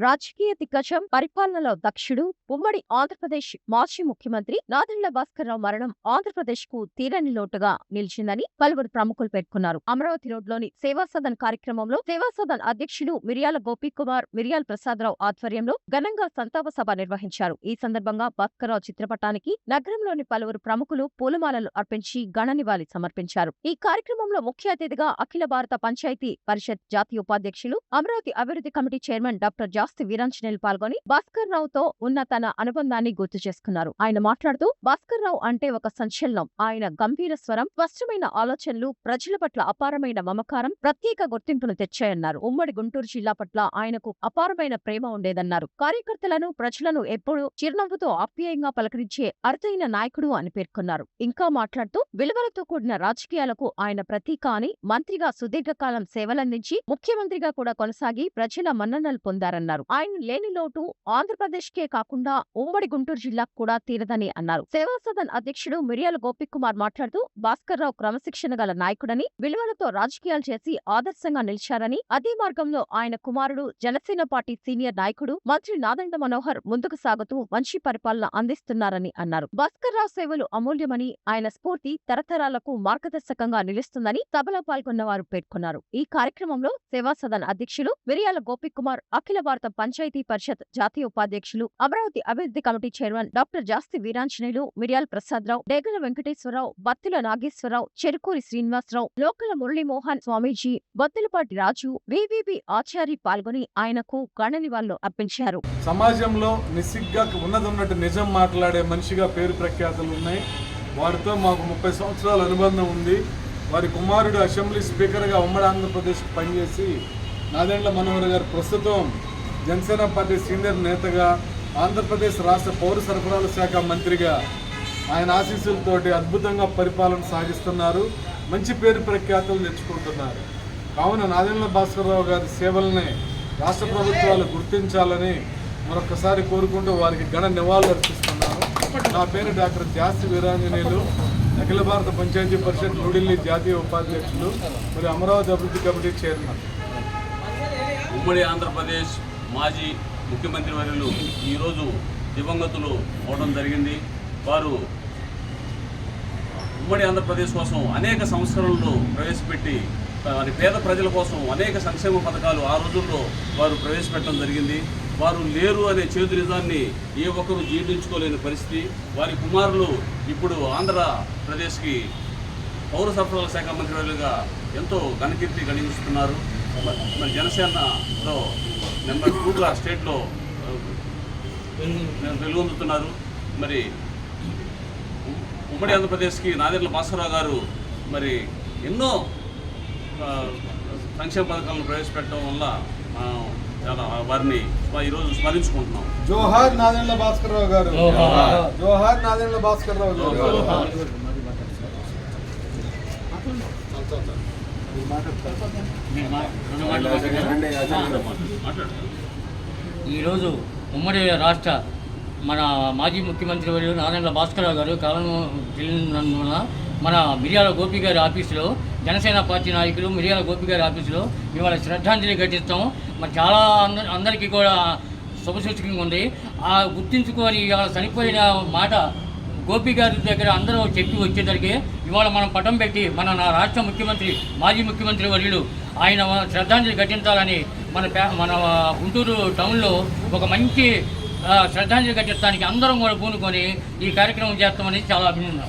రాజకీయ దిగ్గజం, పరిపాలనలో దక్షుడు, ఉమ్మడి ఆంధ్రప్రదేశ్ మాజీ ముఖ్యమంత్రి నాదెండ్ల భాస్కర్రావు మరణం ఆంధ్రప్రదేశ్ కు తీరని లోటుగా నిలిచిందని పలువురు ప్రముఖులు పేర్కొన్నారు. అమరావతి రోడ్లోని సేవా సదన్ కార్యక్రమంలో సేవా సదన్ అధ్యక్షుడు మిర్యాల గోపీకుమార్, మిర్యాల ప్రసాదరావు ఆధ్వర్యంలో ఘనంగా సంతాప సభ నిర్వహించారు. ఈ సందర్భంగా భాస్కర్రావు చిత్రపటానికి నగరంలోని పలువురు ప్రముఖులు పూలమాలలు అర్పించి ఘన నివాళి సమర్పించారు. ఈ కార్యక్రమంలో ముఖ్య అతిథిగా అఖిల భారత పంచాయతీ పరిషత్ జాతీయ ఉపాధ్యక్షులు, అమరావతి అభివృద్ధి కమిటీ చైర్మన్ డాక్టర్ జాస్తి వీరాంజనేయులు పాల్గొని భాస్కర్రావుతో ఉన్న తన అనుబంధాన్ని గుర్తు చేసుకున్నారు. ఆయన మాట్లాడుతూ భాస్కర్రావు అంటే ఒక సంచలనం. ఆయన గంభీర స్వరం, స్పష్టమైన ఆలోచనలు ప్రజల పట్ల అపారమైన మమకారం, ప్రత్యేక గుర్తింపును తెచ్చాయన్నారు. ఉమ్మడి గుంటూరు జిల్లా పట్ల ఆయనకు అపారమైన ప్రేమ ఉండేదన్నారు. కార్యకర్తలను, ప్రజలను ఎప్పుడూ చిరునవ్వుతో ఆప్యాయంగా పలకరించే అరుదైన నాయకుడు అని పేర్కొన్నారు. ఇంకా మాట్లాడుతూ విలువలతో కూడిన రాజకీయాలకు ఆయన ప్రతీక అని, మంత్రిగా సుదీర్ఘకాలం సేవలందించి ముఖ్యమంత్రిగా కూడా కొనసాగి ప్రజల మన్ననలు పొందారన్నారు. ఆయన లేని లోటు ఆంధ్రప్రదేశ్ కే కాకుండా ఉమ్మడి గుంటూరు జిల్లాకు కూడా తీరదని అన్నారు. సేవా సదన్ అధ్యక్షుడు మిర్యాల గోపీకుమార్ మాట్లాడుతూ భాస్కర్రావు క్రమశిక్షణ గల నాయకుడని, విలువలతో రాజకీయాలు చేసి ఆదర్శంగా నిలిచారని, అదే మార్గంలో ఆయన కుమారుడు జనసేన పార్టీ సీనియర్ నాయకుడు మంత్రి నాదెండ్ల మనోహర్ ముందుకు సాగుతూ మంచి పరిపాలన అందిస్తున్నారని అన్నారు. భాస్కర్రావు సేవలు అమూల్యమని, ఆయన స్ఫూర్తి తరతరాలకు మార్గదర్శకంగా నిలుస్తుందని సభలో పాల్గొన్న వారు పేర్కొన్నారు. ఈ కార్యక్రమంలో సేవా సదన్ అధ్యక్షులు మిర్యాల గోపీకుమార్, అఖిల భారత పంచాయతీ పరిషత్ జాతీయ ఉపాధ్యక్షులు, అమరావతి అభివృద్ధి కమిటీ చైర్మన్ డాక్టర్ జాస్తి వీరాంజనేయులు, మిర్యాల ప్రసాదరావు, డేగల వెంకటేశ్వరరావు, బత్తుల నాగేశ్వరరావు, చెరుకూరి శ్రీనివాసరావు, లోకల మురళీమోహన్ స్వామీజీ, బొత్తులపాటి రాజు, వివిబి ఆచారి పాల్గొని ఆయనకు ఘన నివాళులు అర్పించారు. సమాజంలో నిస్సిగ్గా ఉన్నదన్నట్టు నిజం మాట్లాడే మనిషిగా పేరు ప్రఖ్యాతులు ఉన్నాయి. వారితో మాకు 30 సంవత్సరాల అనుబంధం ఉంది. వారి కుమారుడు అసెంబ్లీ స్పీకర్గా ఉమ్మడి ఆంధ్రప్రదేశ్కి పనిచేసి నాదెండ్ల మనోహర్ గారు ప్రస్తుతం జనసేన పార్టీ సీనియర్ నేతగా, ఆంధ్రప్రదేశ్ రాష్ట్ర పౌర సరఫరాల శాఖ మంత్రిగా ఆయన ఆశీస్సులతోటి అద్భుతంగా పరిపాలన సాగిస్తున్నారు. మంచి పేరు ప్రఖ్యాతులు తెచ్చుకుంటున్నారు. కావున నాదెండ్ల భాస్కర్రావు గారి సేవల్ని రాష్ట్ర ప్రభుత్వాలు గుర్తించాలని మరొకసారి కోరుకుంటూ వారికి ఘన నివాళులు అర్పిస్తున్నాను. నా పేరు డాక్టర్ జాస్తి వీరాంజనేయులు, అఖిల భారత పంచాయతీ పరిషత్ న్యూఢిల్లీ జాతీయ ఉపాధ్యక్షులు, మరియు అమరావతి అభివృద్ధి కమిటీ చైర్మన్. ఉమ్మడి ఆంధ్రప్రదేశ్ మాజీ ముఖ్యమంత్రి వర్యులు ఈరోజు దివంగతులు అవడం జరిగింది. వారు ఉమ్మడి ఆంధ్రప్రదేశ్ కోసం అనేక సంస్కరణలు ప్రవేశపెట్టి వారి పేద ప్రజల కోసం అనేక సంక్షేమ పథకాలు ఆ రోజుల్లో వారు ప్రవేశపెట్టడం జరిగింది. వారు లేరు అనే చేదు నిజాన్ని ఏ ఒక్కరూ జీర్ణించుకోలేని పరిస్థితి. వారి కుమారులు ఇప్పుడు ఆంధ్రప్రదేశ్కి పౌర సరఫరాల శాఖ మంత్రివర్యులుగా ఎంతో ఘనకీర్తి గణిస్తున్నారు. మరి జనసేనలో నెంబర్ 2గా స్టేట్లో వెలుగొందుతున్నారు. మరి ఉమ్మడి ఆంధ్రప్రదేశ్కి నాదెండ్ల భాస్కర్రావు గారు మరి ఎన్నో సంక్షేమ పథకాలను ప్రవేశపెట్టడం వల్ల చాలా వారిని ఈరోజు స్మరించుకుంటున్నాం. జోహార్ నాదెండ్ల భాస్కర్రావు గారు, జోహార్ నాదెండ్ల భాస్కర్రావు గారు. ఈరోజు ఉమ్మడి రాష్ట్ర మన మాజీ ముఖ్యమంత్రి వర్యులు నాదెండ్ల భాస్కర్రావు గారు కాలం చెల్లినందువలన మన మిర్యాల గోపి గారి ఆఫీసులో, జనసేన పార్టీ నాయకులు మిర్యాల గోపి గారి ఆఫీసులో ఇవాళ శ్రద్ధాంజలి ఘటిస్తాం. మరి చాలా అందరికీ కూడా శుభసూచకంగా ఉంది. ఆ గుర్తించుకొని ఇవాళ చనిపోయిన మాట గోపి గారి దగ్గర అందరూ చెప్పి వచ్చేసరికి ఇవాళ మనం పటం పెట్టి మన రాష్ట్ర ముఖ్యమంత్రి మాజీ ముఖ్యమంత్రి వర్యులు ఆయన శ్రద్ధాంజలి ఘటించాలని మన గుంటూరు టౌన్లో ఒక మంచి శ్రద్ధాంజలి ఘటించడానికి అందరం కూడా పూనుకొని ఈ కార్యక్రమం చేస్తామని చాలా అభినందన.